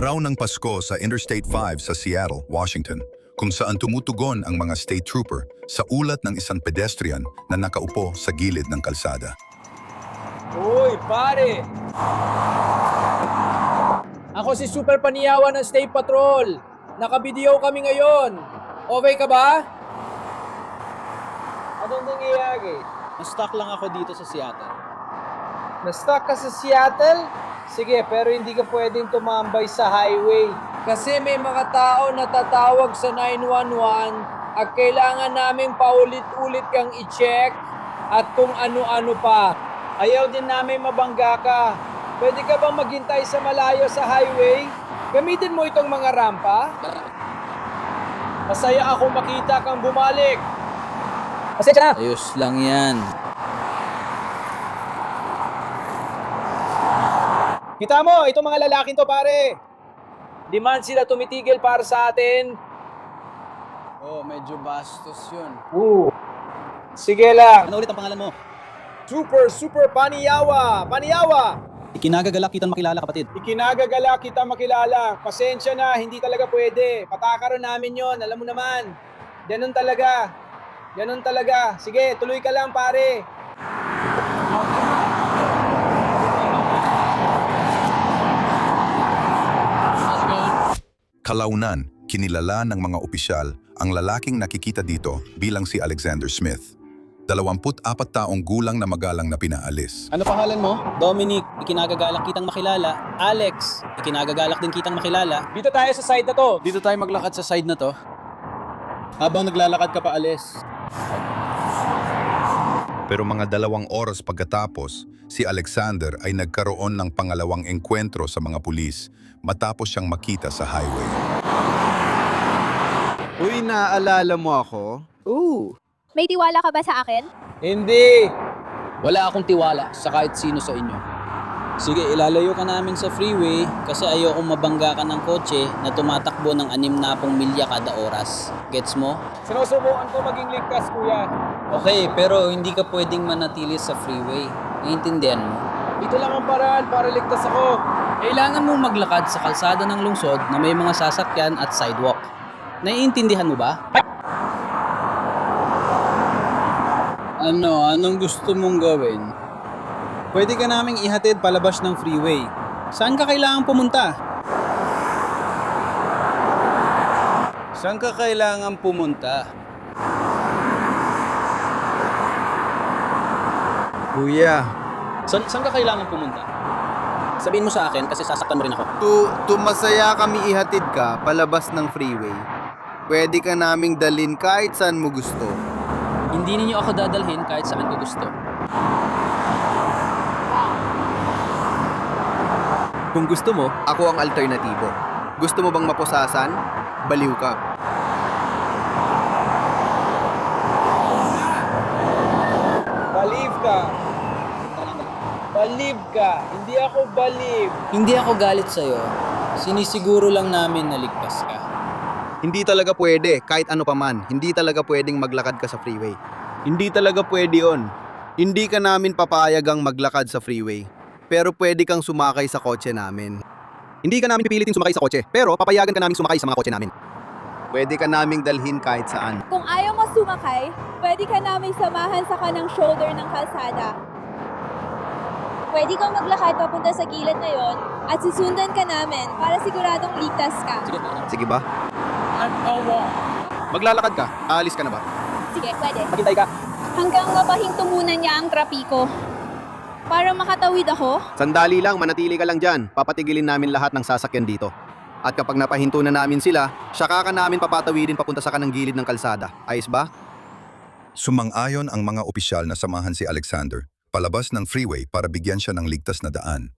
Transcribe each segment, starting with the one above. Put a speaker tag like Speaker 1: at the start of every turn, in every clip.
Speaker 1: Araw ng Pasko sa Interstate 5 sa Seattle, Washington, kung saan tumutugon ang mga state trooper sa ulat ng isang pedestrian na nakaupo sa gilid ng kalsada.
Speaker 2: Uy, pare! Ako si Super Paniyawa ng State Patrol. Nakabideo kami ngayon. Okay ka ba? Anong nangyayari?
Speaker 3: Na-stuck lang ako dito sa Seattle.
Speaker 2: Na-stuck ka sa Seattle? Sige, pero hindi ka pwedeng tumambay sa highway. Kasi may mga tao na tatawag sa 911 at kailangan namin paulit-ulit kang i-check at kung ano-ano pa. Ayaw din namin mabangga ka. Pwede ka bang maghintay sa malayo sa highway? Gamitin mo itong mga rampa. Masaya ako makita kang bumalik. Pasensya na!
Speaker 3: Ayos lang yan.
Speaker 2: Kita mo, itong mga lalaking to, pare. Di man sila tumitigil para sa atin.
Speaker 3: Oh, medyo bastos yun.
Speaker 2: Sige lang.
Speaker 3: Ano ulit ang pangalan mo?
Speaker 2: Super Paniyawa! Paniyawa!
Speaker 3: Ikinagagalak kitang makilala, kapatid.
Speaker 2: Ikinagagala kita makilala. Pasensya na, hindi talaga pwede. Patakaran namin yon, alam mo naman. Ganun talaga. Ganun talaga. Sige, tuloy ka lang, pare.
Speaker 1: Kalaunan, kinilala ng mga opisyal ang lalaking nakikita dito bilang si Alexander Smith. 24 taong gulang na magalang na pinaalis.
Speaker 3: Ano pangalan mo? Dominic, ikinagagalak kitang makilala. Alex, ikinagagalak din kitang makilala.
Speaker 2: Dito tayo sa side na to.
Speaker 3: Dito tayo maglakad sa side na to. Habang naglalakad ka pa, alis.
Speaker 1: Pero mga 2 oras pagkatapos, si Alexander ay nagkaroon ng pangalawang engkwentro sa mga pulis matapos siyang makita sa highway.
Speaker 4: Uy, naaalala mo ako?
Speaker 5: May tiwala ka ba sa akin?
Speaker 2: Hindi.
Speaker 3: Wala akong tiwala sa kahit sino sa inyo. Sige, ilalayo ka namin sa freeway kasi ayokong mabangga ka ng kotse na tumatakbo ng 60 milya kada oras. Gets mo?
Speaker 2: Sinusubukan ko maging ligtas, kuya.
Speaker 3: Okay, pero hindi ka pwedeng manatili sa freeway. Naiintindihan mo?
Speaker 2: Ito lang ang paraan para ligtas ako.
Speaker 3: Kailangan mong maglakad sa kalsada ng lungsod na may mga sasakyan at sidewalk. Naiintindihan mo ba? Anong gusto mong gawin? Pwede ka naming ihatid palabas ng freeway. Saan ka kailangan pumunta? Saan ka kailangan pumunta?
Speaker 4: Kuya,
Speaker 3: Saan ka kailangan pumunta? Sabihin mo sa akin kasi sasaktan mo rin ako.
Speaker 4: masaya kami ihatid ka palabas ng freeway. Pwede ka naming dalhin kahit saan mo gusto.
Speaker 3: Hindi ninyo ako dadalhin kahit saan ko gusto.
Speaker 4: Kung gusto mo, ako ang alternatibo. Gusto mo bang mapusasan? Baliw ka.
Speaker 2: Balieve ka. Balieve ka. Hindi ako balieve.
Speaker 3: Hindi ako galit sa'yo. Sinisiguro lang namin na ligtas ka.
Speaker 4: Hindi talaga pwede, kahit ano pa man. Hindi talaga pwedeng maglakad ka sa freeway. Hindi talaga pwede yon. Hindi ka namin papayagang maglakad sa freeway. Pero pwede kang sumakay sa kotse namin. Hindi ka namin pipilitin sumakay sa kotse, pero papayagan ka namin sumakay sa mga kotse namin. Pwede ka naming dalhin kahit saan.
Speaker 5: Kung ayaw mo sumakay, pwede ka namin samahan sa kanang shoulder ng kalsada. Pwede kang maglakad papunta sa gilid na yon at susundan ka namin para siguradong ligtas ka.
Speaker 4: Sige ba? Maglalakad ka? Aalis ka na ba?
Speaker 5: Sige, pwede.
Speaker 2: Maghintay ka.
Speaker 5: Hanggang mapahinto muna niya ang trapiko. Para makatawid ako,
Speaker 4: Sandali lang, manatili ka lang dyan. Papatigilin namin lahat ng sasakyan dito. At kapag napahinto na namin sila, saka ka namin papatawirin papunta sa kanang gilid ng kalsada. Ayos ba?
Speaker 1: Sumang-ayon ang mga opisyal na samahan si Alexander palabas ng freeway para bigyan siya ng ligtas na daan.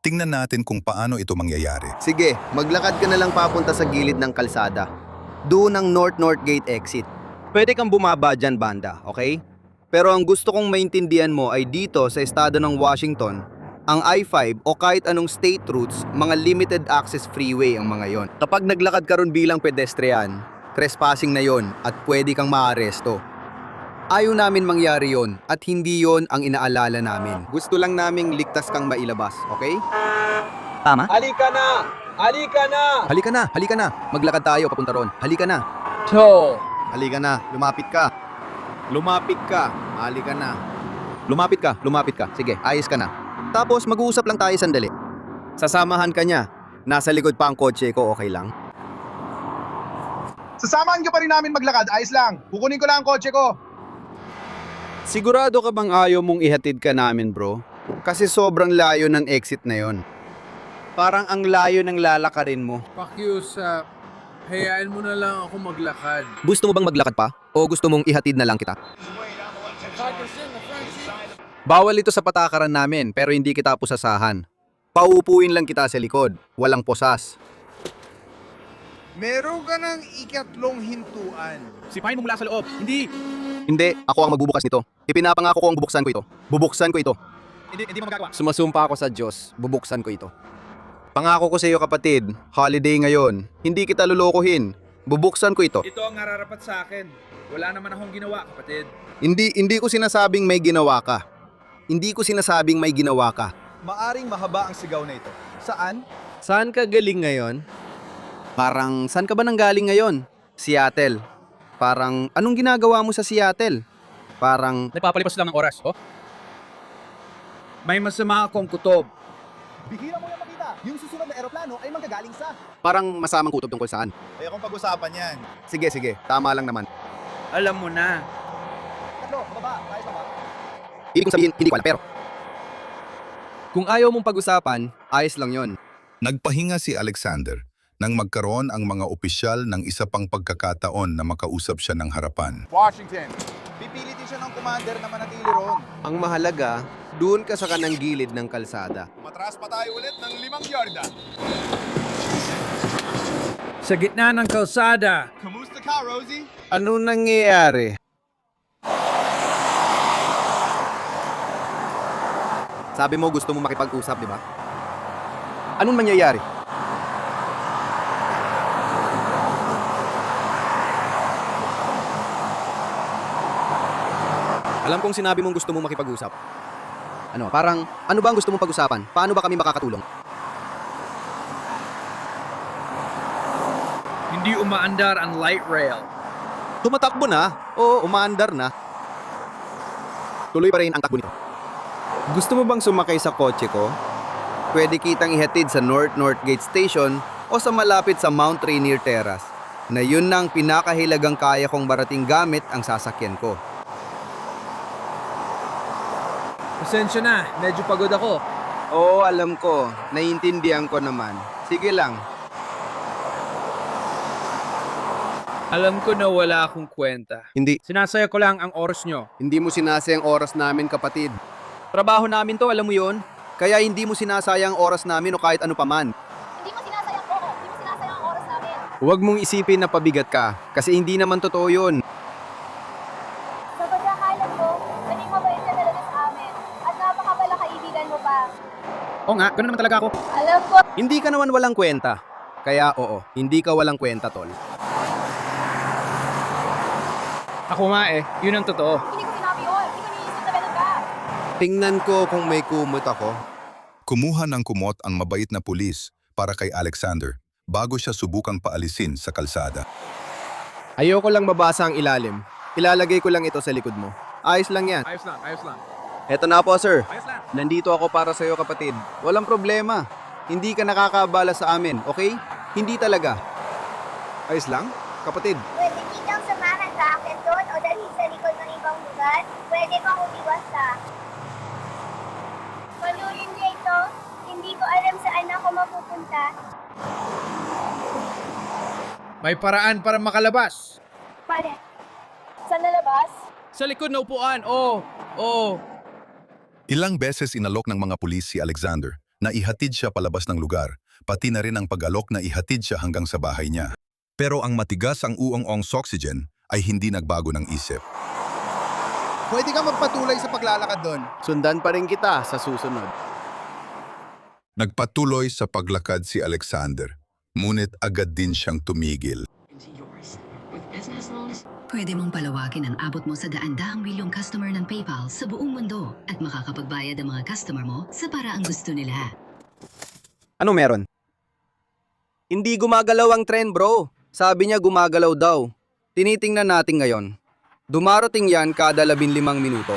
Speaker 1: Tingnan natin kung paano ito mangyayari.
Speaker 4: Sige, maglakad ka na lang papunta sa gilid ng kalsada. Doon ang North Gate exit. Pwede kang bumaba dyan, banda, okay? Pero ang gusto kong maintindihan mo ay dito sa estado ng Washington, ang I-5 o kahit anong state routes, mga limited access freeway ang mga yon. Kapag naglakad ka ron bilang pedestrian, trespassing na yon at pwede kang maaresto. Ayaw namin mangyari yon at hindi yon ang inaalala namin. Gusto lang naming ligtas kang mailabas, okay?
Speaker 2: Halika na! Halika na!
Speaker 4: Halika na, halika na. Maglakad tayo papunta roon. Halika na.
Speaker 2: So,
Speaker 4: Halika na, lumapit ka. Lumapit ka. Halika na. Lumapit ka, lumapit ka. Sige, ayos ka na. Tapos mag-uusap lang tayo sandali. Sasamahan ka niya. Nasa likod pa ang kotse ko, okay lang?
Speaker 6: Sasamahan ka pa rin namin maglakad, ayos lang. Kukunin ko lang ang kotse ko.
Speaker 4: Sigurado ka bang ayaw mong ihatid ka namin, bro? Kasi sobrang layo ng exit na yon. Parang ang layo ng lalakarin mo.
Speaker 2: pakiusap. Hayaan mo na lang ako maglakad.
Speaker 4: Gusto mo bang maglakad pa? O gusto mong ihatid na lang kita? Bawal ito sa patakaran namin pero hindi kita pusasahan. Paupuin lang kita sa likod. Walang posas.
Speaker 6: Meron ka ng ikatlong hintuan.
Speaker 7: Sipahin mo mula sa loob. Hindi.
Speaker 4: Hindi, ako ang magbubukas nito. Ipinapangako ko ang bubuksan ko ito. Bubuksan ko ito.
Speaker 7: Hindi mo magagawa.
Speaker 4: Sumasumpa ako sa Diyos. Bubuksan ko ito. Pangako ko sa iyo kapatid, holiday ngayon. Hindi kita lolokohin. Bubuksan ko ito.
Speaker 7: Ito ang nararapat sa akin. Wala naman akong ginawa, kapatid.
Speaker 4: Hindi ko sinasabing may ginawa ka. Hindi ko sinasabing may ginawa ka.
Speaker 6: Maaring mahaba ang sigaw na ito. Saan?
Speaker 4: Saan ka galing ngayon? Parang, saan ka ba nanggaling ngayon? Seattle. Parang, anong ginagawa mo sa Seattle? Parang,
Speaker 7: Nagpapalipas lang ng oras, oh? May masama akong kutob.
Speaker 6: Bihira mo yung makita. Yung susunod na eroplano ay manggagaling sa...
Speaker 4: parang masamang kutob tungkol saan.
Speaker 6: Kaya kung pag-usapan yan.
Speaker 4: Sige, tama lang naman.
Speaker 7: Alam mo na.
Speaker 6: Tatlo, bababa. Ayos ba?
Speaker 4: Ibig kong sabihin, hindi ko alam, pero... kung ayaw mong pag-usapan, ayos lang yon.
Speaker 1: Nagpahinga si Alexander nang magkaroon ang mga opisyal ng isa pang pagkakataon na makausap siya ng harapan.
Speaker 6: Washington. Pipilitin siya ng commander na manatili roon.
Speaker 4: Ang mahalaga, doon ka sa kanang gilid ng kalsada.
Speaker 6: Matras pa tayo ulit ng 5 yarda.
Speaker 2: Sa gitna ng kalsada.
Speaker 6: Kamusta ka, Rosie?
Speaker 4: Ano nangyayari? Sabi mo gusto mo makipag-usap, di ba? Anong mangyayari? Alam kong sinabi mong gusto mong makipag-usap. Ano, parang, ano ba ang gusto mong pag-usapan? Paano ba kami makakatulong?
Speaker 2: Hindi umaandar ang light rail.
Speaker 4: Tumatakbo na. Oo, umaandar na. Tuloy pa rin ang takbo nito. Gusto mo bang sumakay sa kotse ko? Pwede kitang ihatid sa North Gate Station o sa malapit sa Mount Rainier Terrace na yun na ang pinakahilagang kaya kong barating gamit ang sasakyan ko.
Speaker 2: Pasensya na, medyo pagod ako.
Speaker 4: Oo, alam ko. Naiintindihan ko naman. Sige lang.
Speaker 2: Alam ko na wala akong kwenta.
Speaker 4: Hindi
Speaker 2: Sinasaya ko lang ang oras nyo.
Speaker 4: mo sinasayang oras namin, kapatid. Trabaho namin to, alam mo yon. Kaya hindi mo sinasayang oras namin o kahit ano paman.
Speaker 5: Hindi mo sinasayang oo, hindi mo sinasayang ang oras namin.
Speaker 4: Huwag mong isipin na pabigat ka, kasi hindi naman totoo yun.
Speaker 5: Sa pagkakaalam ko, naging mabait ka talaga sa amin. At napakabala kaibigan mo pa.
Speaker 7: Oo nga, ganun naman talaga ako.
Speaker 5: Alam ko,
Speaker 4: Hindi ka naman walang kwenta. Kaya oo, hindi ka walang kwenta, tol.
Speaker 7: Ako nga yun ang totoo.
Speaker 5: hindi ko sinabi yun. Hindi ko niisip na ganun ka.
Speaker 4: Tingnan ko kung may kumot ako.
Speaker 1: Kumuha ng kumot ang mabait na pulis para kay Alexander bago siya subukang paalisin sa kalsada.
Speaker 4: Ayoko lang mabasa ang ilalim. Ilalagay ko lang ito sa likod mo. Ayos lang yan.
Speaker 7: Ayos lang.
Speaker 4: Eto na po, sir.
Speaker 7: Ayos lang.
Speaker 4: Nandito ako para sa iyo, kapatid. Walang problema. Hindi ka nakakabala sa amin, okay? Hindi talaga. Ayos lang, kapatid.
Speaker 8: Pwede kitang samahan sa akin doon o dalhin sa likod ng ibang lugar. Pwede kang umiwas sa... Panurin niya ito. Hindi ko alam saan ako mapupunta.
Speaker 2: May paraan para makalabas.
Speaker 8: Pare, saan nalabas?
Speaker 7: Sa likod na upuan, oh.
Speaker 1: Ilang beses inalok ng mga pulis si Alexander na ihatid siya palabas ng lugar, pati na rin ang pag-alok na ihatid siya hanggang sa bahay niya. Pero ang matigas ang uong-ong oxygen ay hindi nagbago ng isip.
Speaker 6: Pwede ka magpatuloy sa paglalakad doon.
Speaker 4: Sundan pa rin kita sa susunod.
Speaker 1: Nagpatuloy sa paglakad si Alexander, ngunit agad din siyang tumigil.
Speaker 9: Pwede mong palawakin ang abot mo sa daan-daang milyong customer ng PayPal sa buong mundo at makakapagbayad ang mga customer mo sa paraang gusto nila.
Speaker 4: Ano meron? Hindi gumagalaw ang tren, bro. Sabi niya gumagalaw daw. Tinitingnan natin ngayon. Dumarating yan kada 15 minuto.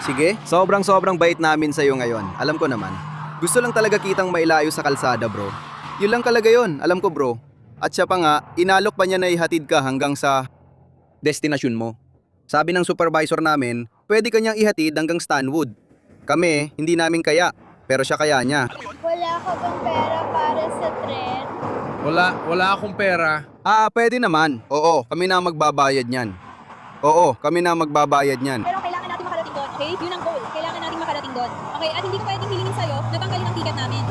Speaker 4: Sige, sobrang bait namin sa'yo ngayon. Alam ko naman. Gusto lang talaga kitang mailayo sa kalsada, bro. Yun lang talaga yun, alam ko, bro. At siya pa nga, inalok pa niya na ihatid ka hanggang sa destinasyon mo. Sabi ng supervisor namin, pwede kanyang ihatid hanggang Stanwood. Kami, hindi namin kaya, pero siya kaya niya.
Speaker 5: Wala ka bang pera para sa tren?
Speaker 2: Wala akong pera.
Speaker 4: Pwede naman. Oo, kami na magbabayad niyan. Oo, kami na magbabayad niyan.
Speaker 5: Pero kailangan natin makarating doon, okay? Yun ang goal. Kailangan natin makarating doon. Okay, at hindi ko pwedeng hilingin sa'yo na tanggalin ang ticket namin.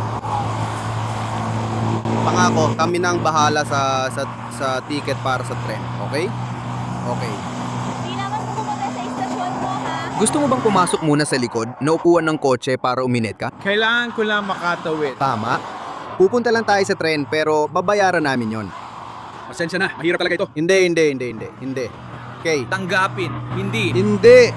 Speaker 4: Pangako, kami na ang bahala sa ticket para sa tren, okay? Okay.
Speaker 5: Di naman mo pumunta sa istasyon mo, ha?
Speaker 4: Gusto mo bang pumasok muna sa likod, naupuan ng kotse para uminit ka?
Speaker 2: Kailangan ko lang makatawid.
Speaker 4: Tama. Pupunta lang tayo sa tren pero babayaran namin yon.
Speaker 7: Pasensya na, mahirap talaga ito.
Speaker 4: Hindi. Okay.
Speaker 7: Tanggapin, hindi.
Speaker 4: Hindi.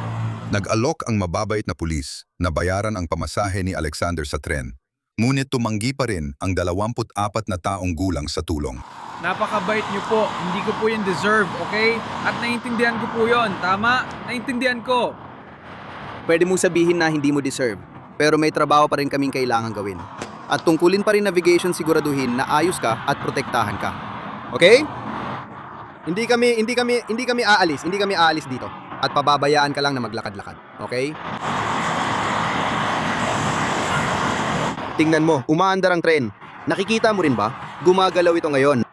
Speaker 1: Nag-alok ang mababait na pulis na bayaran ang pamasahe ni Alexander sa tren. Ngunit tumanggi pa rin ang 24 na taong gulang sa tulong.
Speaker 2: Napakabait niyo po. Hindi ko po yung deserve, okay? At naiintindihan ko po yon. Tama? Naiintindihan ko.
Speaker 4: Pwede mong sabihin na hindi mo deserve, pero may trabaho pa rin kaming kailangan gawin. At tungkulin pa rin navigation siguraduhin na ayos ka at protektahan ka. Okay? Hindi kami aalis dito. At pababayaan ka lang na maglakad-lakad. Okay? Tingnan mo, umaandar ang tren. Nakikita mo rin ba? Gumagalaw ito ngayon.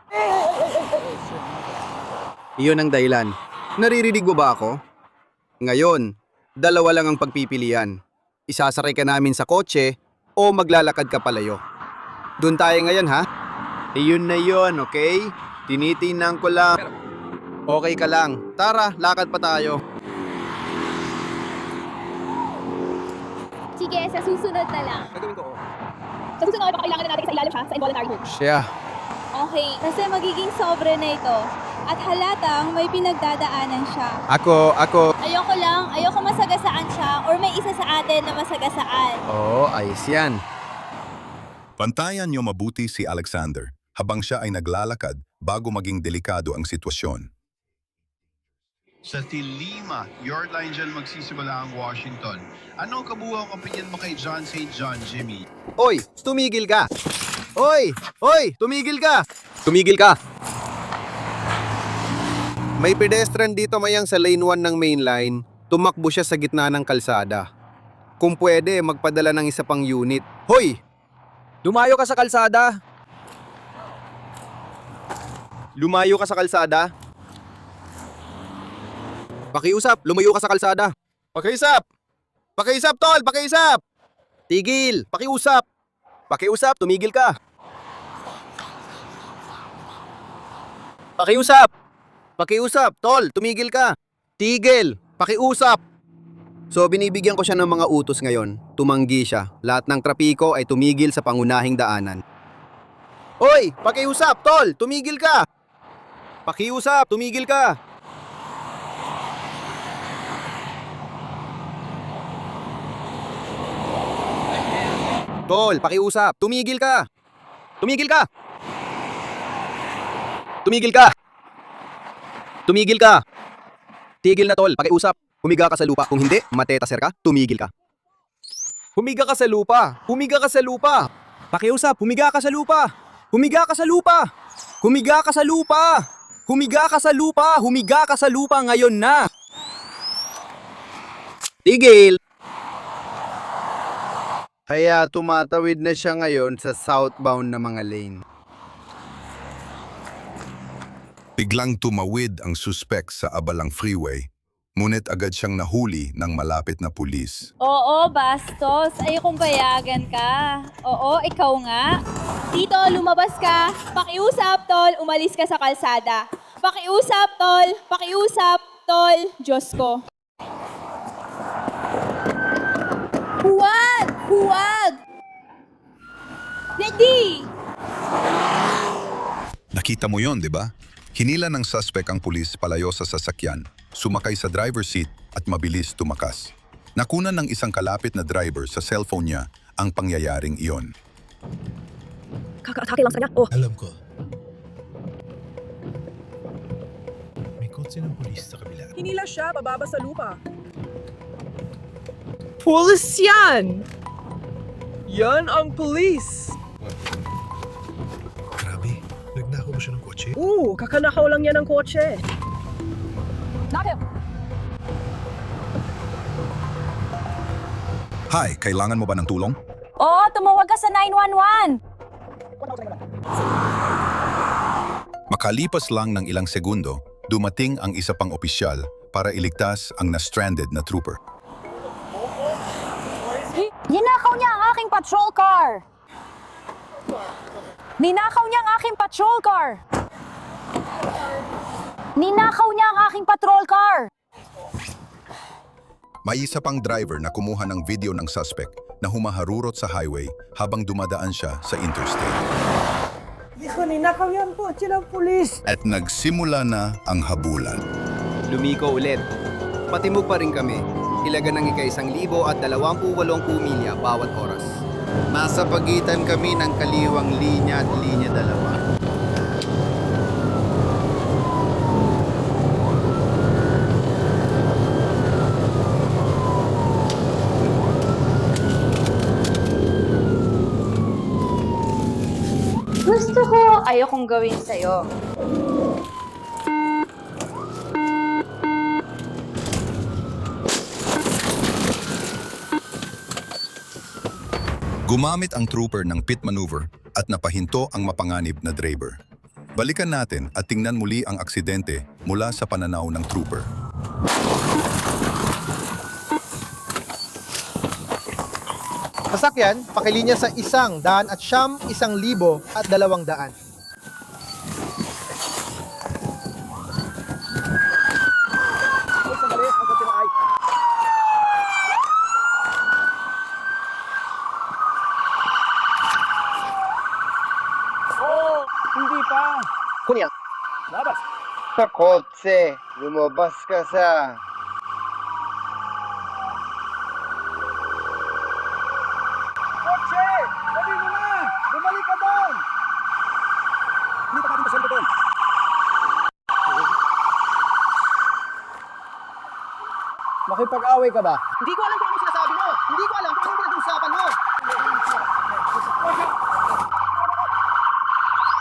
Speaker 4: Iyon ang dahilan. Naririnig mo ba ako? Ngayon, dalawa lang ang pagpipilian. Isasakay ka namin sa kotse o maglalakad ka palayo. Doon tayo ngayon, ha? Iyon na yun, okay? Tinitingnan ko lang. Okay ka lang. Tara, lakad pa tayo.
Speaker 5: Sige, sa susunod na lang.
Speaker 4: Gagawin ko,
Speaker 5: Sa susunod, baka kailangan na natin sa ilalim siya sa involuntary hold.
Speaker 4: Siya.
Speaker 5: Okay, kasi magiging sobre na ito. At halatang may pinagdadaanan siya.
Speaker 4: Ako.
Speaker 5: Ayoko masagasaan siya or may isa sa atin na masagasaan.
Speaker 4: Oo, ayos yan.
Speaker 1: Bantayan niyo mabuti si Alexander habang siya ay naglalakad bago maging delikado ang sitwasyon.
Speaker 10: Sa Tilima, your line dyan magsisimula ang Washington. Ano ang kabuuang opinion mo kay John St. John, Jimmy?
Speaker 4: Oy, tumigil ka! Oy, tumigil ka! Tumigil ka! May pedestrian dito mayang sa lane 1 ng main line. Tumakbo siya sa gitna ng kalsada. Kung pwede, magpadala ng isa pang unit. Hoy! Lumayo ka sa kalsada! Lumayo ka sa kalsada? Pakiusap, lumayo ka sa kalsada. Pakiusap! Pakiusap, tol! Pakiusap! Tigil! Pakiusap! Pakiusap, tumigil ka! Pakiusap! Pakiusap, tol! Tumigil ka! Tigil! Pakiusap! So binibigyan ko siya ng mga utos ngayon. Tumanggi siya. Lahat ng trapiko ay tumigil sa pangunahing daanan. Hoy! Pakiusap, tol! Tumigil ka! Pakiusap, tumigil ka! Tol, pakiusap. Tumigil ka. Tumigil ka. Tumigil ka. Tumigil ka. Tigil na, tol. Pakiusap. Humiga ka sa lupa. Kung hindi, matetaser ka. Tumigil ka. Humiga ka sa lupa. Humiga ka sa lupa. Pakiusap. Humiga ka sa lupa. Humiga ka sa lupa. Humiga ka sa lupa. Humiga ka sa lupa. Humiga ka sa lupa ngayon na. Tigil. Kaya tumatawid na siya ngayon sa southbound na mga lane.
Speaker 1: Biglang tumawid ang suspek sa abalang freeway, ngunit agad siyang nahuli ng malapit na pulis.
Speaker 5: Oo, Bastos. Ayokong payagan ka. Oo, ikaw nga. Dito, lumabas ka. Pakiusap, tol. Umalis ka sa kalsada. Pakiusap, tol. Pakiusap, tol. Diyos ko. Huwag! Huwag! Ready!
Speaker 1: Nakita mo yon, di ba? Hinila ng suspek ang pulis palayo sa sasakyan, sumakay sa driver's seat at mabilis tumakas. Nakunan ng isang kalapit na driver sa cellphone niya ang pangyayaring iyon.
Speaker 11: kaka-atake lang sa kanya. Oh,
Speaker 6: Alam ko. May kotse ng pulis sa kabila.
Speaker 11: hinila siya pababa sa lupa. Pulis yan! Yan ang pulis!
Speaker 6: Grabe, nagnakaw ba siya ng kotse?
Speaker 11: Oo, kakanakaw lang yan ng kotse.
Speaker 1: Hi, kailangan mo ba ng tulong?
Speaker 5: Oo, tumawag ka sa 911.
Speaker 1: Makalipas lang ng ilang segundo, dumating ang isa pang opisyal para iligtas ang na-stranded na trooper.
Speaker 5: Ninakaw niya ang aking patrol car! Ninakaw niya ang aking patrol car! Ninakaw niya ang aking patrol car!
Speaker 1: May isa pang driver na kumuha ng video ng suspect na humaharurot sa highway habang dumadaan siya sa interstate.
Speaker 2: Ninakaw yan po, ng pulis.
Speaker 1: At nagsimula na ang habulan.
Speaker 4: Lumiko ulit. Patimog pa rin kami. Ilaga ng ika-1,028 milya bawat oras. Nasa pagitan kami ng kaliwang linya at linya 2.
Speaker 5: Gusto ko ayokong gawin sa'yo.
Speaker 1: Gumamit ang trooper ng pit maneuver at napahinto ang mapanganib na driver. Balikan natin at tingnan muli ang aksidente mula sa pananaw ng trooper.
Speaker 6: Sasakyan, pakilinya sa 100 at siyam 1,200.
Speaker 2: Hindi pa.
Speaker 6: Kunya.
Speaker 2: Labas.
Speaker 12: Sa kotse, lumabas ka sa...
Speaker 2: Kotse! Dali mo na! Bumalik ka doon!
Speaker 6: Hindi pa natin masalba doon.
Speaker 2: Makipag-away ka ba?
Speaker 6: Hindi ko alam kung ano sinasabi mo. Hindi ko alam kung ano pinag-uusapan mo.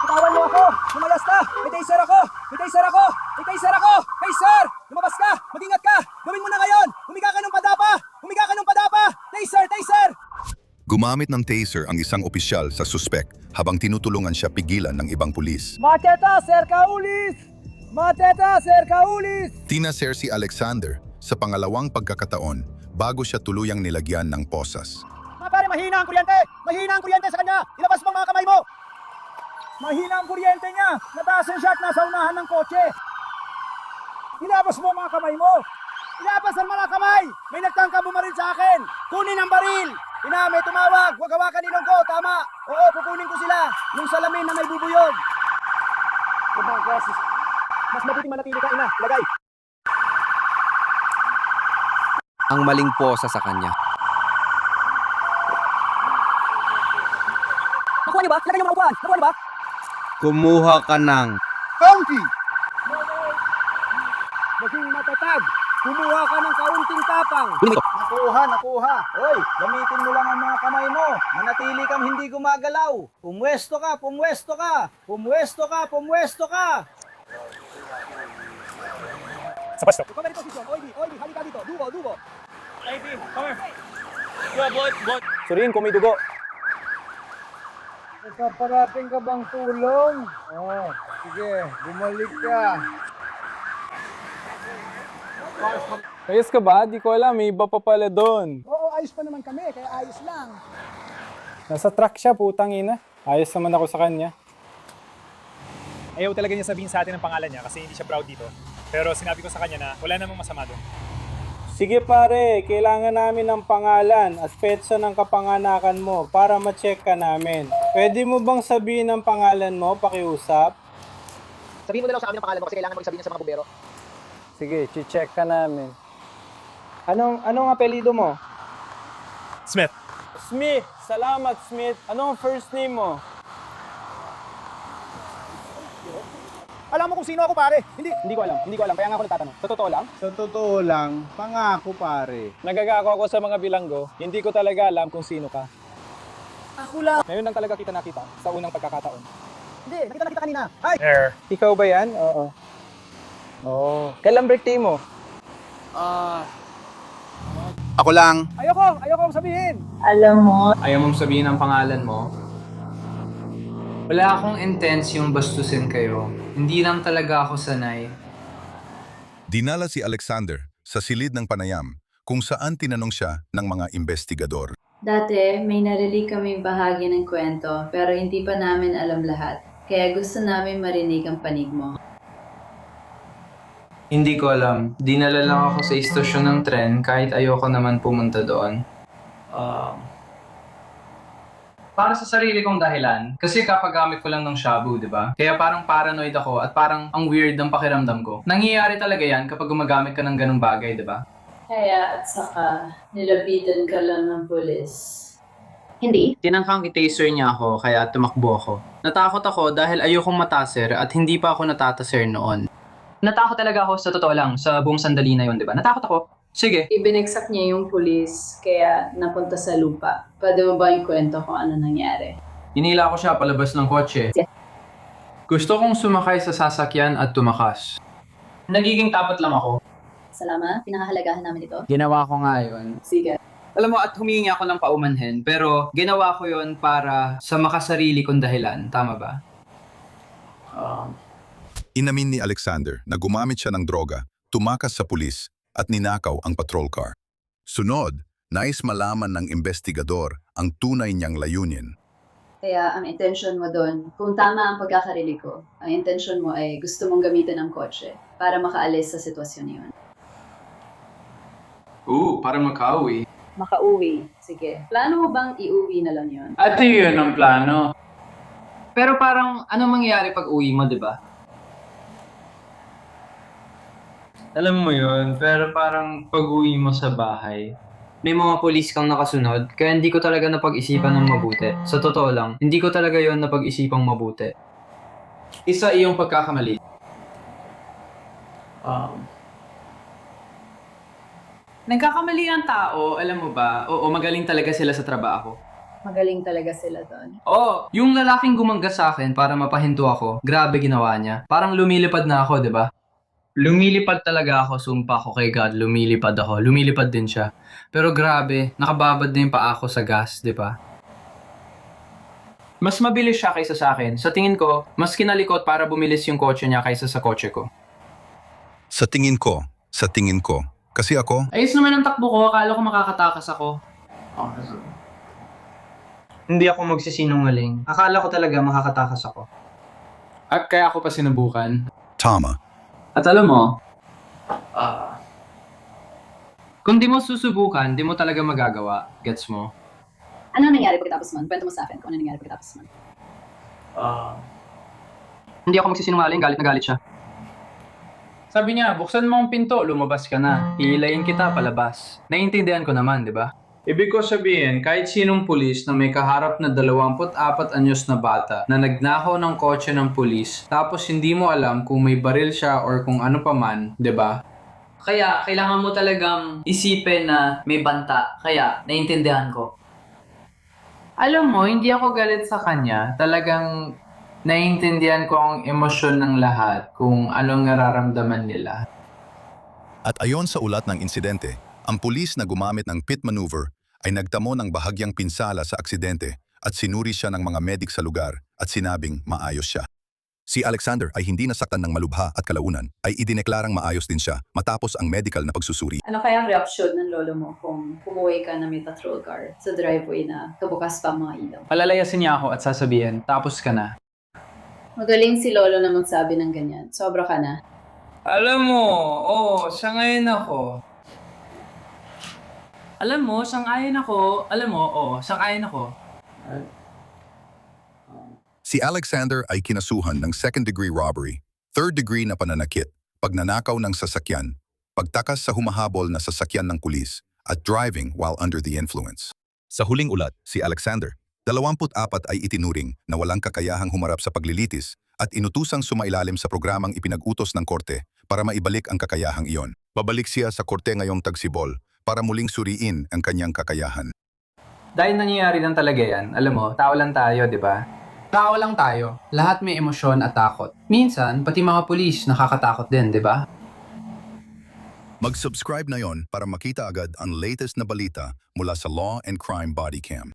Speaker 2: Bitawan mo ako! Lumayas ka! May taser ako! May taser ako! May taser ako! Taser! Lumabas ka! Mag-ingat ka! Gawin mo na ngayon! Humiga ka ng padapa! Humiga ka ng padapa! Taser! Taser!
Speaker 1: Gumamit ng taser ang isang opisyal sa suspect habang tinutulungan siya pigilan ng ibang pulis.
Speaker 2: Mateta, Sir Kaulis! Mateta, Sir Kaulis!
Speaker 1: Tinaser si Alexander sa pangalawang pagkakataon bago siya tuluyang nilagyan ng posas.
Speaker 6: Pare, mahina ang kuryente! Mahina ang kuryente sa kanya! Ilabas mo ang mga kamay mo!
Speaker 2: Mahina ang kuryente niya! Nataas ang shot nasa unahan ng kotse! Ilabas mo ang mga kamay mo!
Speaker 6: Ilabas ang mga kamay! May nagtangka bumaril sa akin! Kunin ang baril! Ina, may tumawag! Huwag hawakan nilong ko! Tama! Oo, kukunin ko sila! Yung salamin na may bubuyog!
Speaker 2: Mas mabuting manatili ka, ina. Lagay!
Speaker 4: Ang maling posa sa kanya.
Speaker 2: Nakuha niyo ba? Lagay niyo mga upuan! Nakuha niyo ba?
Speaker 4: Kumuha ka ng...
Speaker 6: County!
Speaker 2: Maging matatag! Kumuha ka ng kaunting tapang!
Speaker 6: Nakuha! Hoy, gamitin mo lang ang mga kamay mo. Manatili kang hindi gumagalaw. Pumwesto ka! Pumwesto ka! Pumwesto ka! Pumwesto ka!
Speaker 2: Sa pasto! Ikaw na rin posisyon! Oibi! Halika dito! Dugo! Oibi! Come here! Yo, bot! Suriin kung may dugo! Nakaparating ka bang tulong? Oo. Sige, bumalik ka.
Speaker 13: Ayos ka ba? Di ko alam, may iba pa pala doon.
Speaker 2: Oo, ayos pa naman kami, kaya ayos lang.
Speaker 13: Nasa truck siya, putang ina. Ayos naman ako sa kanya.
Speaker 14: Ayaw talaga niya sabihin sa atin ang pangalan niya kasi hindi siya proud dito. Pero sinabi ko sa kanya na wala namang masama doon.
Speaker 13: Sige pare, kailangan namin ng pangalan at petsa ng kapanganakan mo para ma-check ka namin. Pwede mo bang sabihin ang pangalan mo, pakiusap?
Speaker 6: Sabihin mo na lang sa amin ang pangalan mo kasi kailangan mo sabihin sa mga bumbero.
Speaker 13: Sige, check ka namin. Anong apelido mo?
Speaker 14: Smith.
Speaker 13: Smith! Salamat, Smith. Anong first name mo?
Speaker 6: Alam mo kung sino ako, pare? Hindi ko alam. Kaya nga ako nagtatanong. Sa totoo lang?
Speaker 13: Sa totoo lang, pangako pare.
Speaker 14: Nagagago ako sa mga bilanggo. Hindi ko talaga alam kung sino ka.
Speaker 11: Ako lang.
Speaker 14: Ngayon lang talaga kita nakita sa unang pagkakataon.
Speaker 6: Hindi, nakita na kita kanina. Ay!
Speaker 13: Ikaw ba yan? Oo. Oo. Kailan birthday mo?
Speaker 1: Ako lang.
Speaker 6: Ayoko sabihin.
Speaker 2: Alam mo,
Speaker 13: Ayaw mong sabihin ang pangalan mo? Wala akong intense yung bastusin kayo. Hindi lang talaga ako sanay.
Speaker 1: Dinala si Alexander sa silid ng panayam kung saan tinanong siya ng mga investigador.
Speaker 15: Dati, may narinig kaming bahagi ng kwento pero hindi pa namin alam lahat. Kaya gusto namin marinig ang panig mo.
Speaker 13: Hindi ko alam. Dinala lang ako sa istasyon ng tren kahit ayoko naman pumunta doon. Para sa sarili kong dahilan. Kasi kapagamit ko lang ng shabu, di ba? Kaya parang paranoid ako at parang ang weird ng pakiramdam ko. Nangyayari talaga yan kapag gumagamit ka ng ganung bagay, di ba?
Speaker 15: Kaya at saka, nilapitan ka lang ng pulis.
Speaker 5: Hindi.
Speaker 13: Tinangkang i-taser niya ako kaya tumakbo ako. Natakot ako dahil ayokong mataser at hindi pa ako natataser noon. Natakot talaga ako sa totoo lang, sa buong sandali na yun, di ba? Natakot ako. Sige.
Speaker 15: Ibinagsak niya yung pulis kaya napunta sa lupa. Pwede mo ba yung kwento kung ano nangyari?
Speaker 13: Hinila ko siya palabas ng kotse. Gusto kong sumakay sa sasakyan at tumakas. Nagiging tapat lang ako.
Speaker 15: Salamat, pinakahalagahan namin ito.
Speaker 13: Ginawa ko nga yun.
Speaker 15: Sige.
Speaker 13: Alam mo, at humingi ako ng paumanhin, pero ginawa ko yun para sa makasarili kong dahilan. Tama ba?
Speaker 1: Inamin ni Alexander na gumamit siya ng droga, tumakas sa pulis at ninakaw ang patrol car. Sunod, nais malaman ng investigador ang tunay niyang layunin.
Speaker 15: Kaya ang intention mo doon, kung tama ang pagkakarili ko, ang intention mo ay gusto mong gamitin ang kotse para makaalis sa sitwasyon na yun.
Speaker 13: Para makauwi.
Speaker 15: Makauwi. Sige. Plano mo bang iuwi na lang yun?
Speaker 13: At yun ang plano. Pero parang, ano mangyayari pag uwi mo, di ba? Alam mo yun, pero parang pag-uwi mo sa bahay, may mga polis kang nakasunod, kaya hindi ko talaga napag-isipan ng mabuti. Sa totoo lang, hindi ko talaga yon napag-isipang mabuti. Isa iyong pagkakamali. Nagkakamali ang tao, alam mo ba? Oo, magaling talaga sila sa trabaho.
Speaker 15: Magaling talaga sila doon.
Speaker 13: Oo, yung lalaking gumangga sa akin para mapahinto ako, grabe ginawa niya. Parang lumilipad na ako, di ba? Lumilipad talaga ako, sumpa ko kay God, lumilipad ako. Lumilipad din siya. Pero grabe, nakababad na yung paa ko sa gas, di ba? Mas mabilis siya kaysa sa akin. Sa tingin ko, mas kinalikot para bumilis yung kotse niya kaysa sa kotse ko.
Speaker 1: Sa tingin ko. Kasi ako,
Speaker 13: Ayos naman ang takbo ko, akala ko makakatakas ako. Hindi ako magsisinungaling. Akala ko talaga makakatakas ako. At kaya ako pa sinubukan.
Speaker 1: tama.
Speaker 13: At alam mo, kung di mo susubukan, di mo talaga magagawa. Gets mo?
Speaker 15: Ano nangyari pagkatapos nun? Kwento mo sa akin kung ano nangyari pagkatapos nun.
Speaker 13: Hindi ako magsisinungaling, galit na galit siya. Sabi niya, buksan mo ang pinto, lumabas ka na. Hihilayin kita palabas. Naiintindihan ko naman, di ba? Ibig ko sabihin, kahit sinong pulis na may kaharap na 24 anyos na bata na nagnakaw ng kotse ng pulis, tapos hindi mo alam kung may baril siya or kung ano pa man, di ba? Kaya, kailangan mo talagang isipin na may banta. Kaya, naiintindihan ko. Alam mo, hindi ako galit sa kanya. Talagang naiintindihan ko ang emosyon ng lahat kung anong nararamdaman nila.
Speaker 1: At ayon sa ulat ng insidente, ang pulis na gumamit ng pit maneuver ay nagtamo ng bahagyang pinsala sa aksidente at sinuri siya ng mga medik sa lugar at sinabing maayos siya. Si Alexander ay hindi nasaktan ng malubha at kalaunan, ay idineklarang maayos din siya matapos ang medical na pagsusuri.
Speaker 15: Ano kaya ang reaksyon ng lolo mo kung pumuwi ka na may patrol car sa driveway na kabukas pa ang mga ilaw?
Speaker 13: Palalayasin niya ako at sasabihin, tapos ka na.
Speaker 15: Magaling si lolo na magsabi ng ganyan. Sobra ka na.
Speaker 13: Alam mo, sangayon ako. Sangayon ako.
Speaker 1: Si Alexander ay kinasuhan ng second-degree robbery, third-degree na pananakit, pagnanakaw ng sasakyan, pagtakas sa humahabol na sasakyan ng pulis, at driving while under the influence. Sa huling ulat, si Alexander, 24 ay itinuring na walang kakayahang humarap sa paglilitis at inutusang sumailalim sa programang ipinag-utos ng korte para maibalik ang kakayahang iyon. Babalik siya sa korte ngayong tagsibol para muling suriin ang kanyang kakayahan.
Speaker 13: Dahil nangyayari lang talaga yan, alam mo, tao lang tayo, di ba? Tao lang tayo. Lahat may emosyon at takot. Minsan, pati mga pulis nakakatakot din, di ba?
Speaker 1: Mag-subscribe na yon para makita agad ang latest na balita mula sa Law and Crime Bodycam.